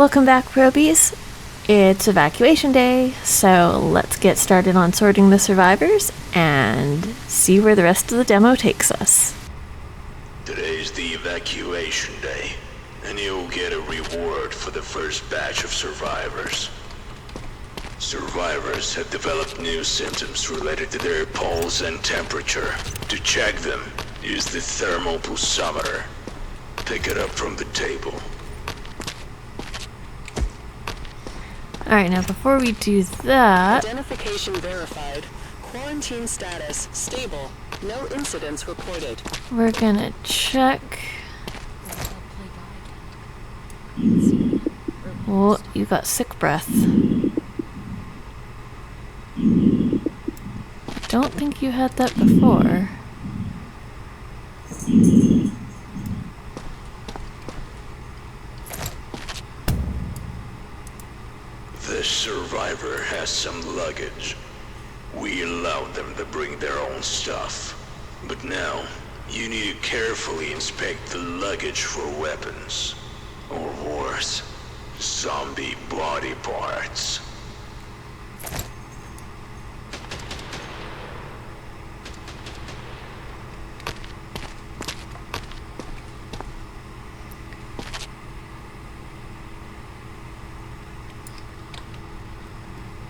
Welcome back, probies. It's evacuation day, so let's get started on sorting the survivors and see where the rest of the demo takes us. Today's the evacuation day, and you'll get a reward for the first batch of survivors. Survivors have developed new symptoms related to their pulse and temperature. To check them, use the thermal pulsometer. Pick it up from the table. Alright, now before we do that... Identification verified. Quarantine status stable. No incidents reported. We're gonna check... Oh, you got sick breath. I don't think you had that before. This survivor has some luggage. We allowed them to bring their own stuff. But now, you need to carefully inspect the luggage for weapons. Or worse, zombie body parts.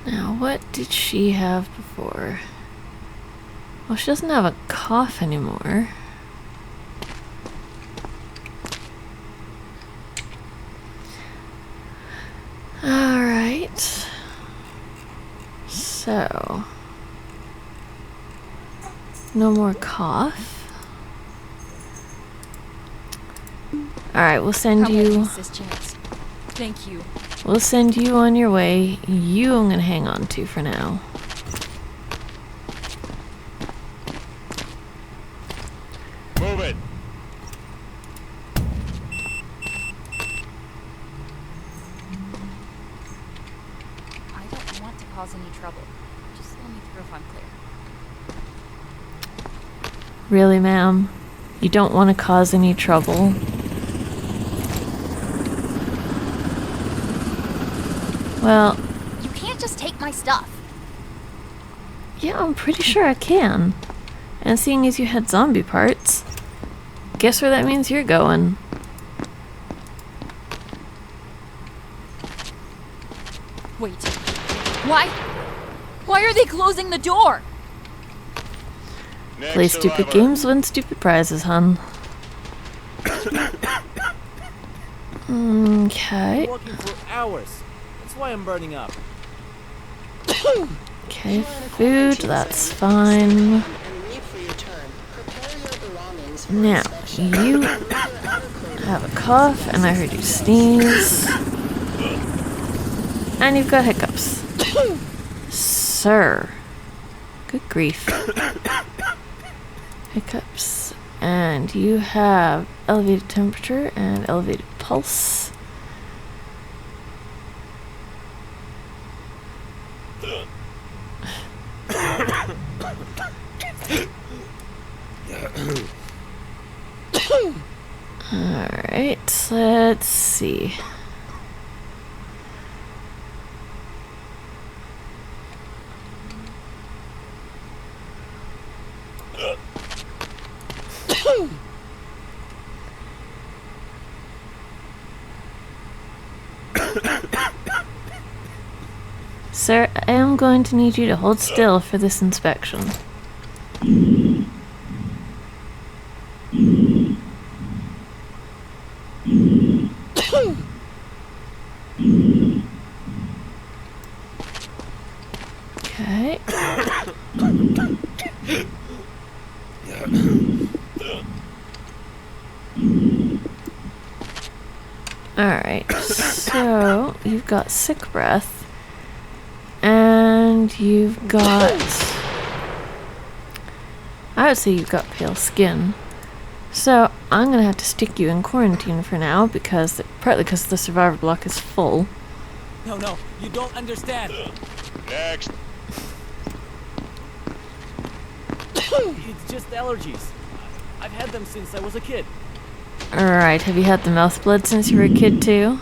Now, what did she have before? Well, she doesn't have a cough anymore. Alright. So. No more cough. Alright, we'll send you... Thank you. We'll send you on your way. You I'm gonna hang on to for now. Move it. I don't want to cause any trouble. Just let me through if I'm clear. Really, ma'am? You don't want to cause any trouble? Well... You can't just take my stuff. Yeah, I'm pretty sure I can. And seeing as you had zombie parts, guess where that means you're going? Wait. Why? Why are they closing the door? Next Play stupid survivor. games, win stupid prizes, hun. Okay. Working for hours. That's why I'm burning up. Okay, food, that's fine. Now, you have a cough, and I heard you sneeze. And you've got hiccups. Sir. Good grief. Hiccups. And you have elevated temperature and elevated pulse. Alright, let's see. Sir, I am going to need you to hold still for this inspection. Okay. Alright, so you've got sick breath. And you've got... I would say you've got pale skin. So I'm gonna have to stick you in quarantine for now because partly because the survivor block is full. No, you don't understand. Next. It's just allergies. I've had them since I was a kid. Alright, have you had the mouth blood since you were a kid too?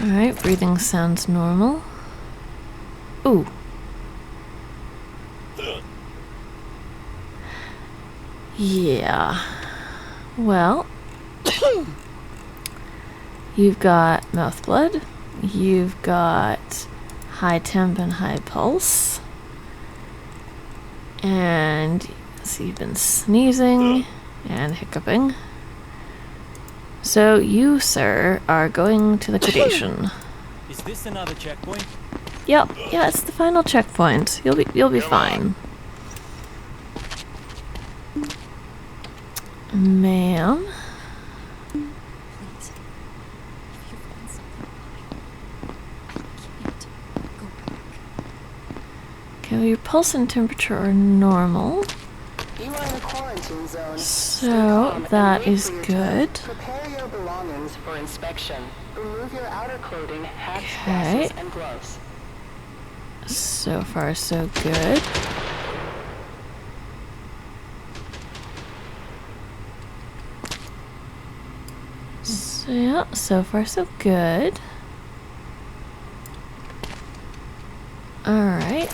Alright, breathing sounds normal. Ooh. Yeah. Well, you've got mouth blood, you've got high temp and high pulse, and so you've been sneezing and hiccuping. So you, sir, are going to liquidation. Is this another checkpoint? Yep, yeah, it's the final checkpoint. You'll be fine. Ma'am? Please. If you find something, I can't go back. Okay, well, your pulse and temperature are normal. You are in a quarantine zone. Stay So calm and that wait is for your turn. good. Prepare your belongings for inspection. Remove your outer clothing, hats, Okay. glasses, and gloves. So far, so good. So, yeah, so far, so good. Alright.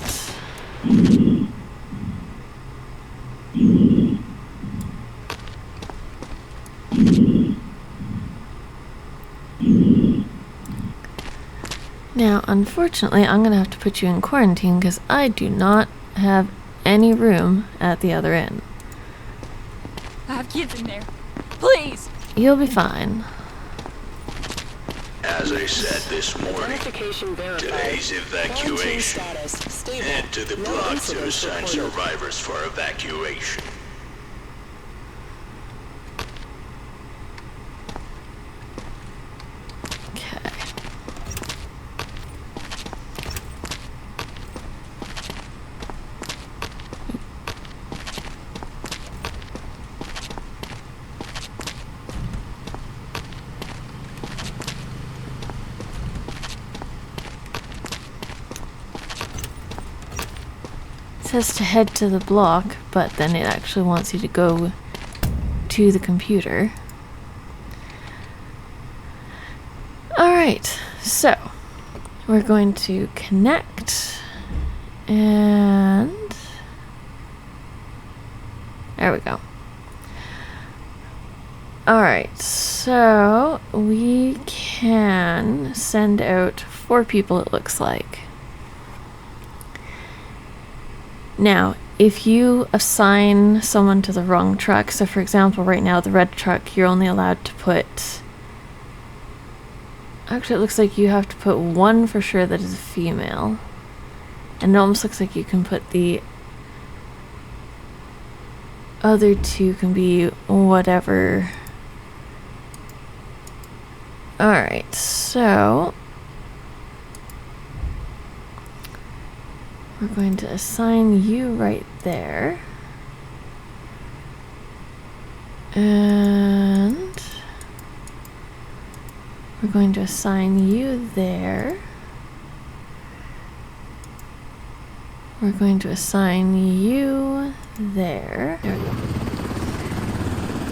Now, unfortunately, I'm going to have to put you in quarantine because I do not have any room at the other end. I have kids in there. Please. You'll be fine. As I said this morning, Identification verified. today's Quarantine evacuation. status stable. Head to the No block to incidents assign reported. survivors for evacuation. Okay. It says to head to the block, but then it actually wants you to go to the computer. Alright, so we're going to connect and there we go. Alright, so we can send out 4 people, it looks like. Now, if you assign someone to the wrong truck, so for example, right now the red truck, you're only allowed to put... Actually, it looks like you have to put 1 for sure that is a female. And it almost looks like you can put the other 2 can be whatever. Alright, so... we're going to assign you right there. And we're going to assign you there. We're going to assign you there. There we go.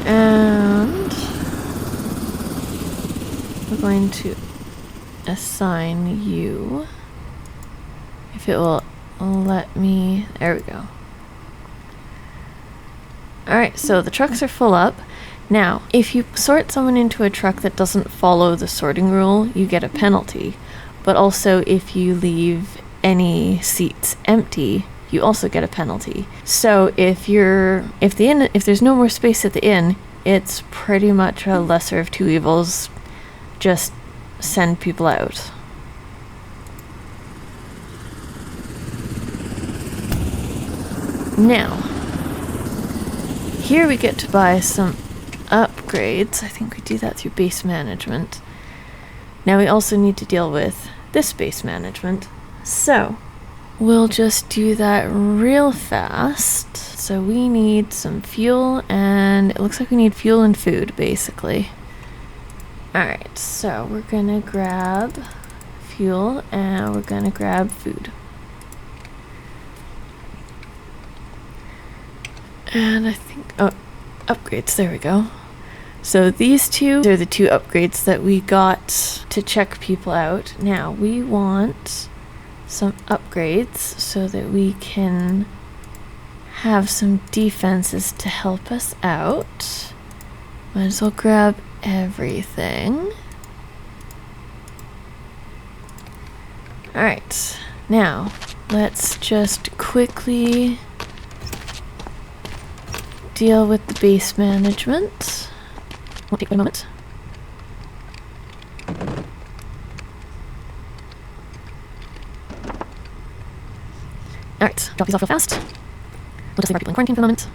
And we're going to assign you, if it will let me, there we go. Alright, so the trucks are full up. Now, if you sort someone into a truck that doesn't follow the sorting rule, you get a penalty. But also, if you leave any seats empty, you also get a penalty. So if there's no more space at the inn, it's pretty much a lesser of 2 evils. Just send people out. Now, here we get to buy some upgrades. I think we do that through base management. Now we also need to deal with this base management. So, we'll just do that real fast. So we need some fuel, and it looks like we need fuel and food, basically. Alright, so we're gonna grab fuel, and we're gonna grab food. And I think, oh, upgrades, there we go. So these two are the two upgrades that we got to check people out. Now we want some upgrades so that we can have some defenses to help us out. Might as well grab everything. Alright, now let's just quickly deal with the base management. Won't take a moment. Alright, drop these off real fast. We'll just leave our people in quarantine for a moment.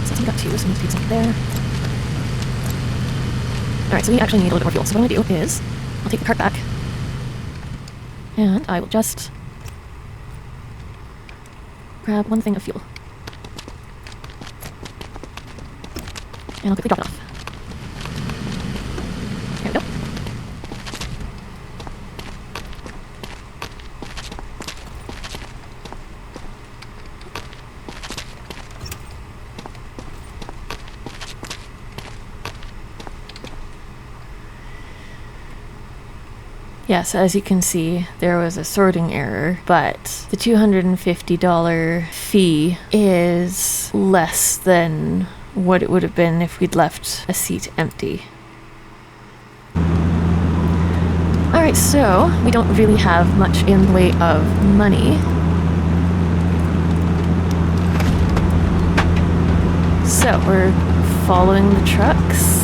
So we got two, so we need to keep something there. Alright, so we actually need a little bit more fuel. So what I'm going to do is, I'll take the cart back. And I will just grab one thing of fuel. And I'll quickly drop it off. There we go. Yes, as you can see, there was a sorting error, but the $250 fee is less than what it would have been if we'd left a seat empty. Alright, so we don't really have much in the way of money. So we're following the trucks.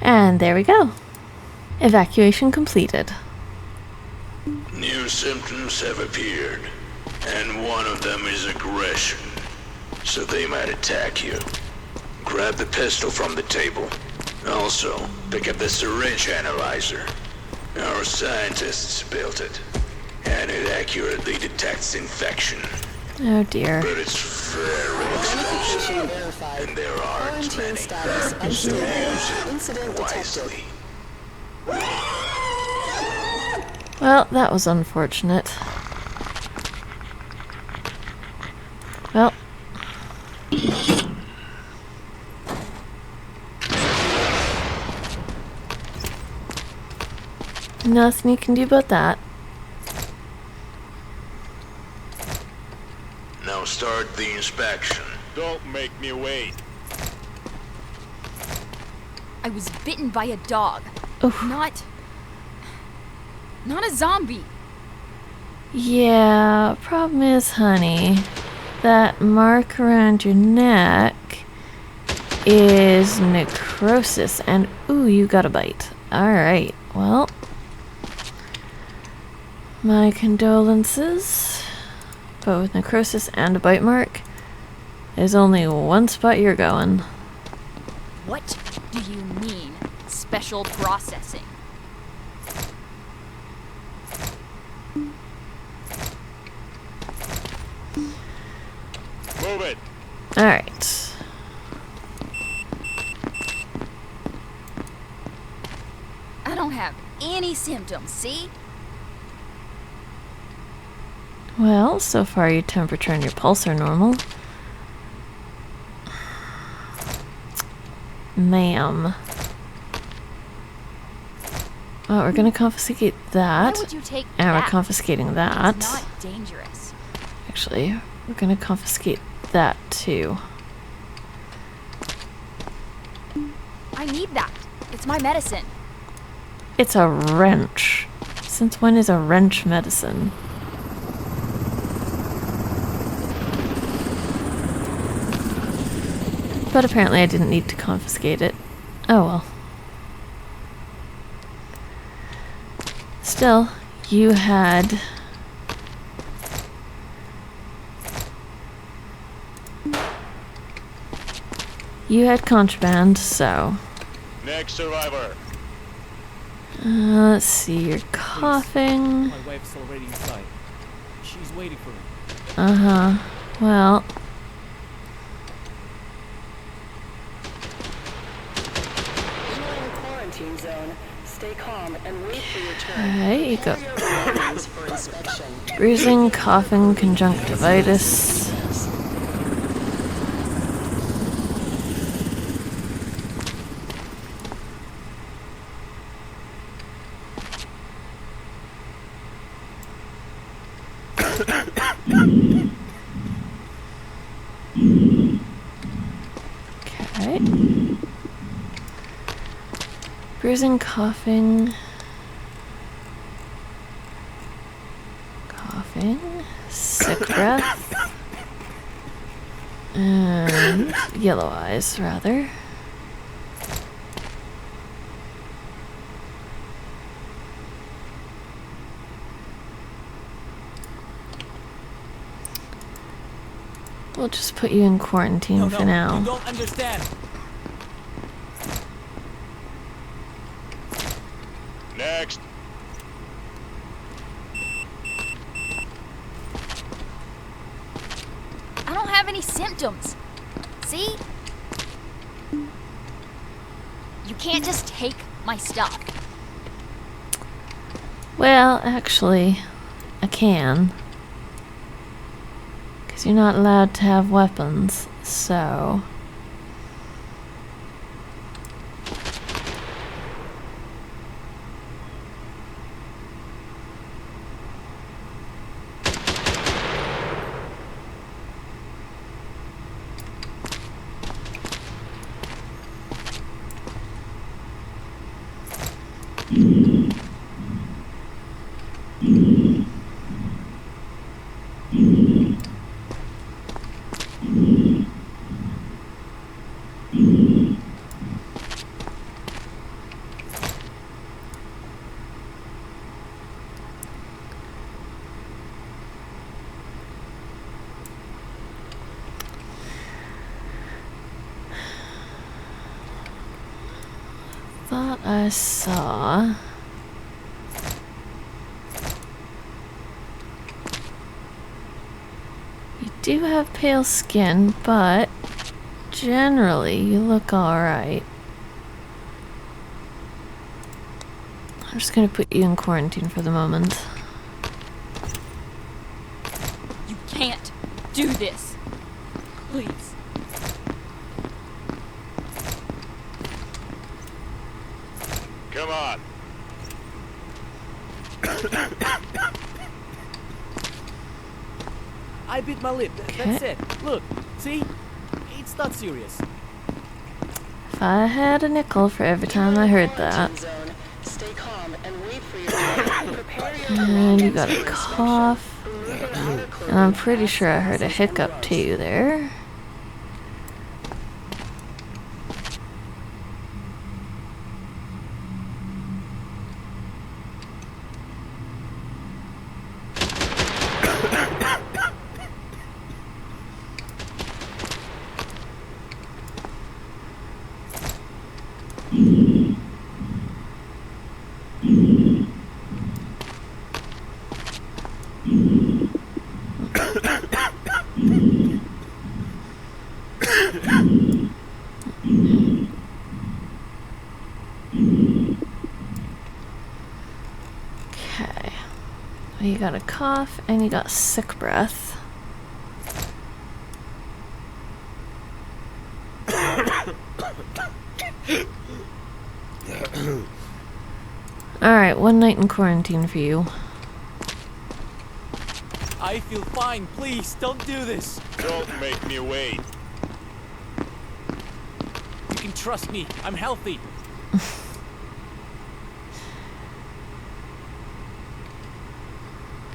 And there we go. Evacuation completed. New symptoms have appeared, and one of them is aggression, so they might attack you. Grab the pistol from the table. Also, pick up the syringe analyzer. Our scientists built it, and it accurately detects infection. Oh dear. But it's very expensive, and there aren't many, so use it wisely. Well, that was unfortunate. Well. Nothing you can do about that. Now start the inspection. Don't make me wait. I was bitten by a dog. Oof. Not a zombie. Yeah, problem is, honey, that mark around your neck is necrosis, and ooh, you got a bite. Alright, well, my condolences. But with necrosis and a bite mark, there's only one spot you're going. What do you mean, special processing? Move it. Alright. I don't have any symptoms, see? Well, so far your temperature and your pulse are normal. Ma'am. Oh, we're gonna confiscate Why that. would you take And we're that? confiscating It's that. not dangerous. Actually, we're gonna confiscate that too. I need that. It's my medicine. It's a wrench. Since when is a wrench medicine? But apparently I didn't need to confiscate it. Oh well. Still, you had... You had contraband, so... Next survivor. let's see, you're coughing. My wife's already inside. She's waiting for me. Uh-huh. Well... You are in quarantine zone. Stay calm and wait for your turn. Okay, you got Prepare your belongings for inspection. bruising, coughing, conjunctivitis. Okay. Bruising, coughing. Coughing. Sick breath. And yellow eyes, rather. We'll just put you in quarantine No, for no, now. you don't understand. Next. I don't have any symptoms. See? You can't just take my stuff. Well, actually, I can. Because you're not allowed to have weapons, so... Thought I saw... You do have pale skin, but generally you look alright. I'm just gonna put you in quarantine for the moment. You can't do this. Please. Come on. I bit my lip. That's it. Look, see? It's not serious. If I had a nickel for every time I heard that. Quarantine zone. Stay calm and wait for your turn. Prepare your And you belongings got a for inspection. cough. Remove your outer And clothing I'm pretty past sure I heard a glasses and hiccup gloves. too there. Okay. Well, you got a cough and you got sick breath. Alright, 1 night in quarantine for you. I feel fine. Please, don't do this. Don't make me wait. You can trust me. I'm healthy.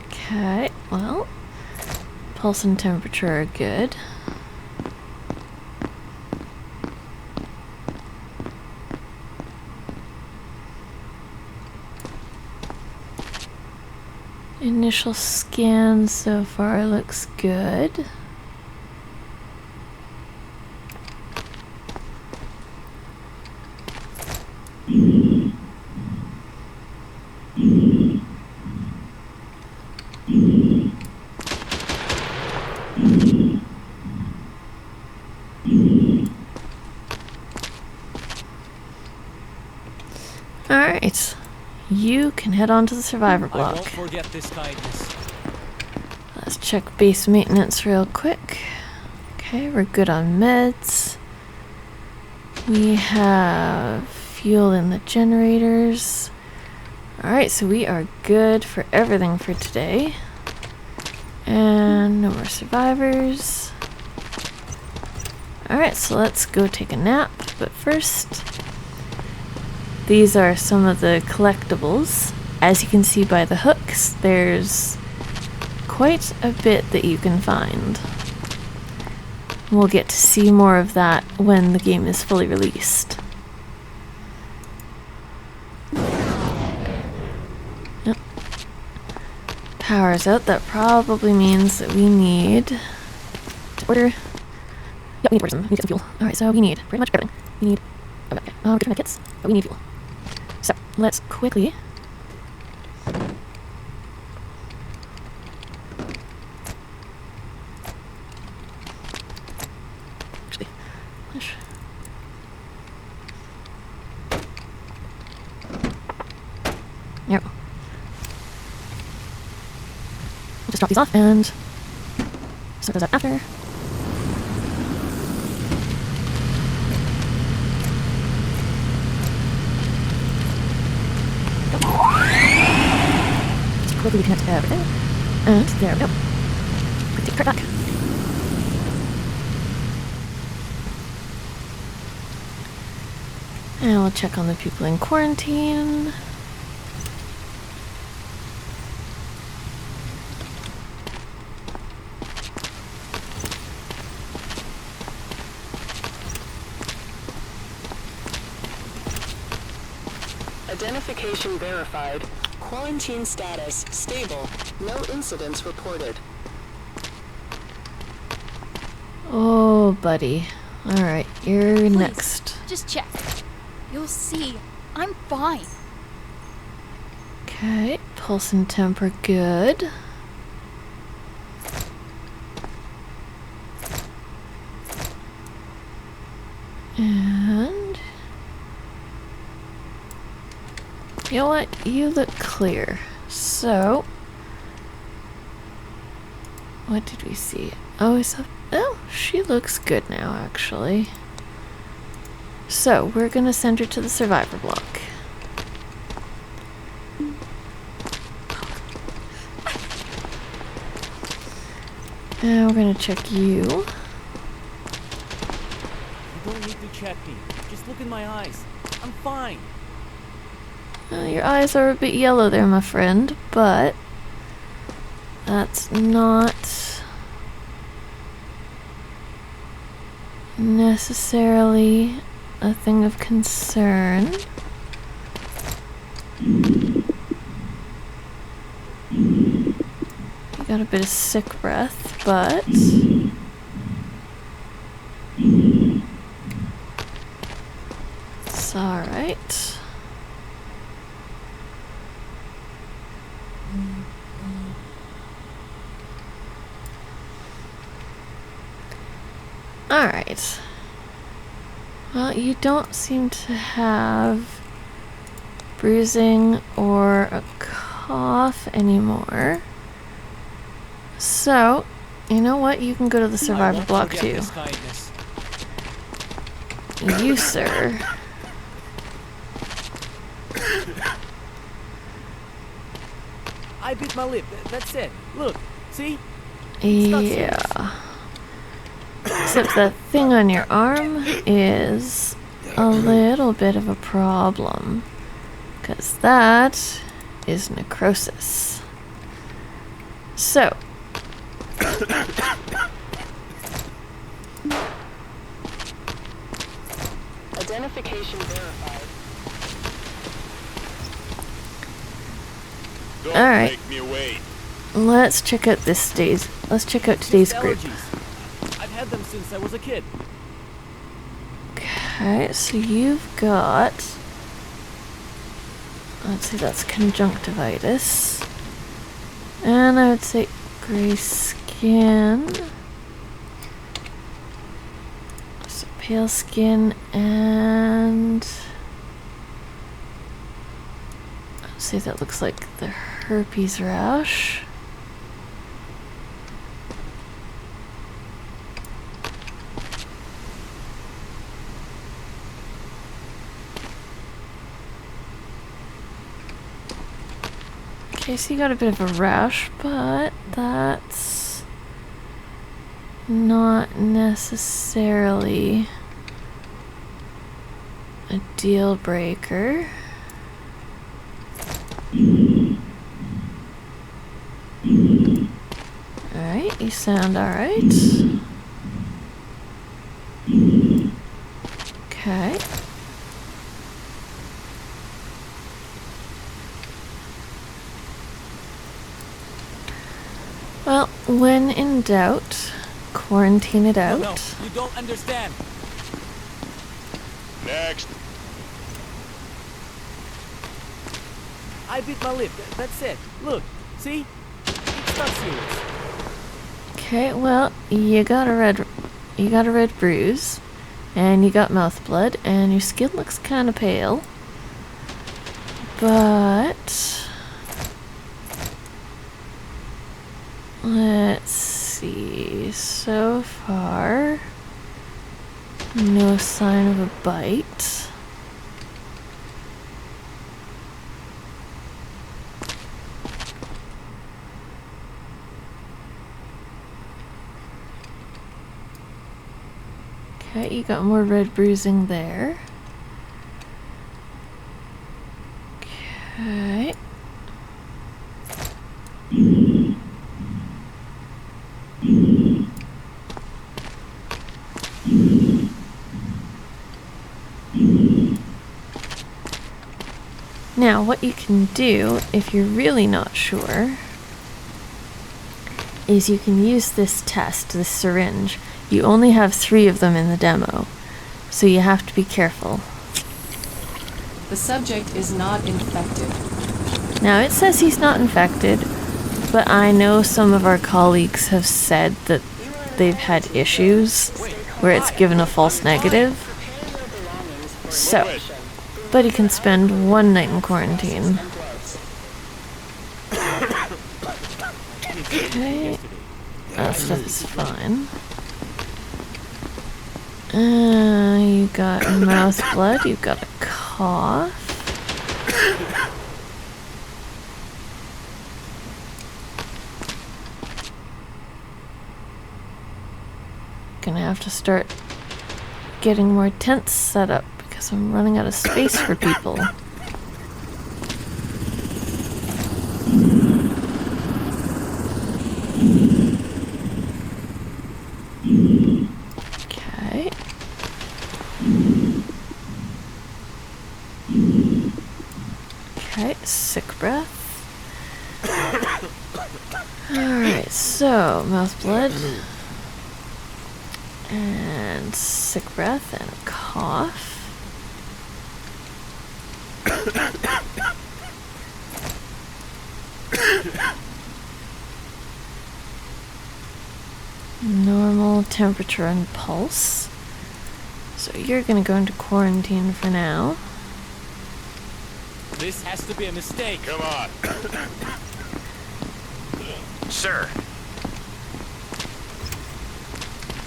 Okay, well, pulse and temperature are good. Initial scan so far looks good. Alright, you can head on to the survivor I block. won't forget this kindness. Let's check base maintenance real quick. Okay, we're good on meds. We have fuel in the generators. Alright, so we are good for everything for today. And no more survivors. Alright, so let's go take a nap. But first, these are some of the collectibles. As you can see by the hooks, there's quite a bit that you can find. We'll get to see more of that when the game is fully released. Yep. Power's out. That probably means that we need to order. Yep, we need to order some. We need to get some fuel. Alright, so we need pretty much everything. We need return kits, but we need fuel. So let's quickly finish. There we go. We'll just drop these off and sort those out after. Just quickly reconnect everything. And there we go. Quick take the cart back. And we'll check on the people in quarantine. Identification verified. Quarantine status stable. No incidents reported. Oh, buddy. Alright, you're Please, next. just check. You'll see. I'm fine. Okay, pulse and temp are good. And you know what? You look clear. So what did we see? Oh, we saw. Oh, she looks good now, actually. So we're gonna send her to the survivor block. And we're gonna check you. You don't need to check me. Just look in my eyes. I'm fine. Your eyes are a bit yellow there, my friend, but that's not necessarily a thing of concern. You got a bit of sick breath, but it's alright. Alright. Well, you don't seem to have bruising or a cough anymore. So, you know what? You can go to the survivor block too. This kindness. You, sir. I bit my lip. That's it. Look, see? It's not serious. Yeah. Except that thing on your arm is a little bit of a problem. Because that is necrosis. So. Identification verified. Don't All right. make me wait. Let's check out today's Just group. allergies. I've had them since I was a kid. Okay, so you've got, let's see, that's conjunctivitis. And I would say gray skin. So pale skin and, let's see, that looks like the herpes rash. Okay, so you got a bit of a rash, but that's not necessarily a deal breaker. Alright, you sound alright. Okay. Well, when in doubt, quarantine it out. No, you don't understand. Next. I bit my lip. That's it. Look, see? It's not serious. Okay, well, you got a red bruise, and you got mouth blood, and your skin looks kind of pale. But let's see. So far, no sign of a bite. Okay, you got more red bruising there. Okay. Now, what you can do, if you're really not sure, is you can use this test, this syringe. You only have 3 of them in the demo, so you have to be careful. The subject is not infected. Now, it says he's not infected, but I know some of our colleagues have said that they've had issues where it's given a false negative. So, but he can spend 1 night in quarantine. Okay, that stuff is fine. You got mouth blood, you've got a cough. Gonna have to start getting more tents set up because I'm running out of space for people. Okay. Okay, sick breath. Alright, so mouth blood. And sick breath and a cough. Normal temperature and pulse. So you're gonna go into quarantine for now. This has to be a mistake. Come on. Sir,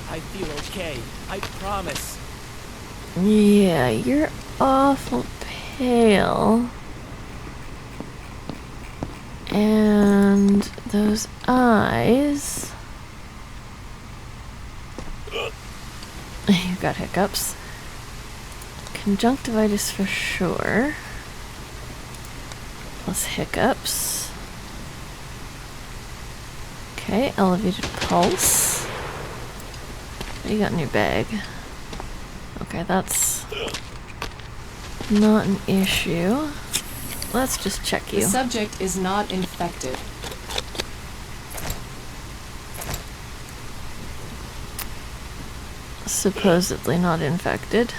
I feel okay. I promise. Yeah, you're awful pale. And And those eyes. You've got hiccups. Conjunctivitis for sure. Plus hiccups. Okay, elevated pulse. What do you got in your bag? Okay, that's not an issue. Let's just check The you. subject is not infected. Supposedly not infected.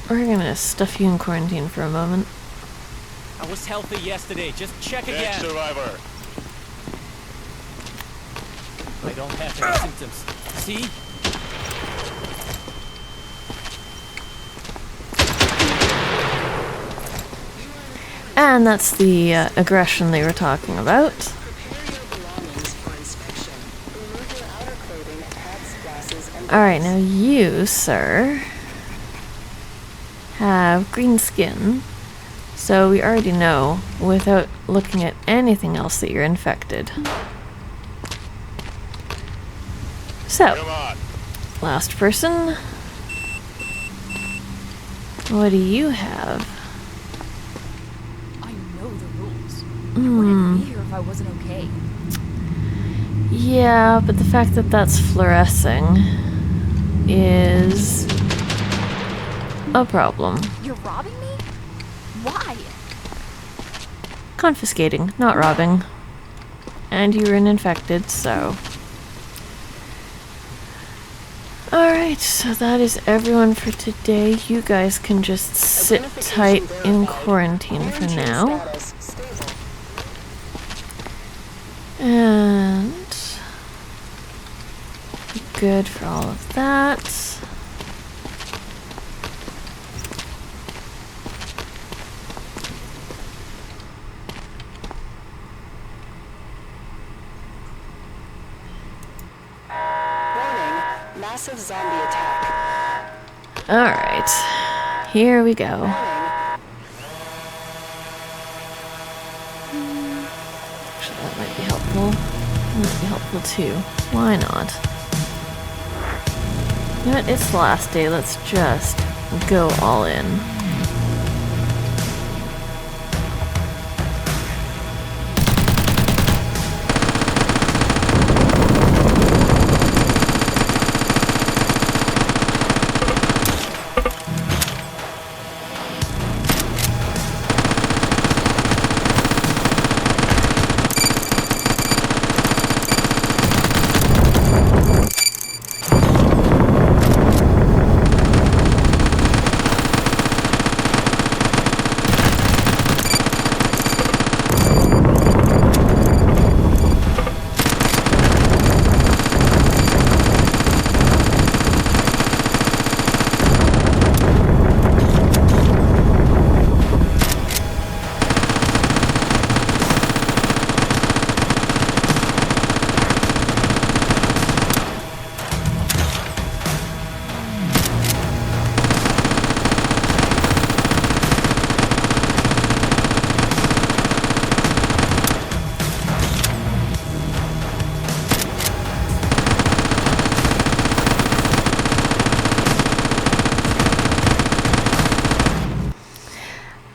We're gonna stuff you in quarantine for a moment. I was healthy yesterday. Just check Next again. survivor. I don't have any symptoms. See? And that's the aggression they were talking about. Prepare your belongings for inspection. Remove your outer clothing, hats, glasses, and Alright, now you, sir, have green skin. So we already know, without looking at anything else, that you're infected. So, Come on. last person. What do you have? I know the rules. I wouldn't be here if I wasn't okay. Yeah, but the fact that that's fluorescing is a problem. You're robbing me? Why? Confiscating, not robbing. And you were an infected, so... Alright, so that is everyone for today. You guys can just sit tight in quarantine for now. status stable. And... good for all of that. Warning, massive zombie attack. Alright, here we go. Actually, that might be helpful. That might be helpful too. Why not? You know what? It's the last day. Let's just go all in.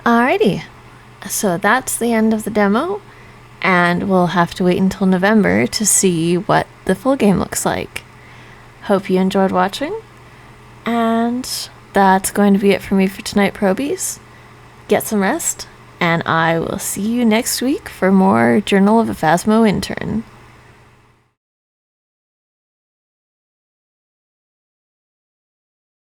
Alrighty, so that's the end of the demo, and we'll have to wait until November to see what the full game looks like. Hope you enjoyed watching, and that's going to be it for me for tonight, probies. Get some rest, and I will see you next week for more Journal of a Phasmo Intern.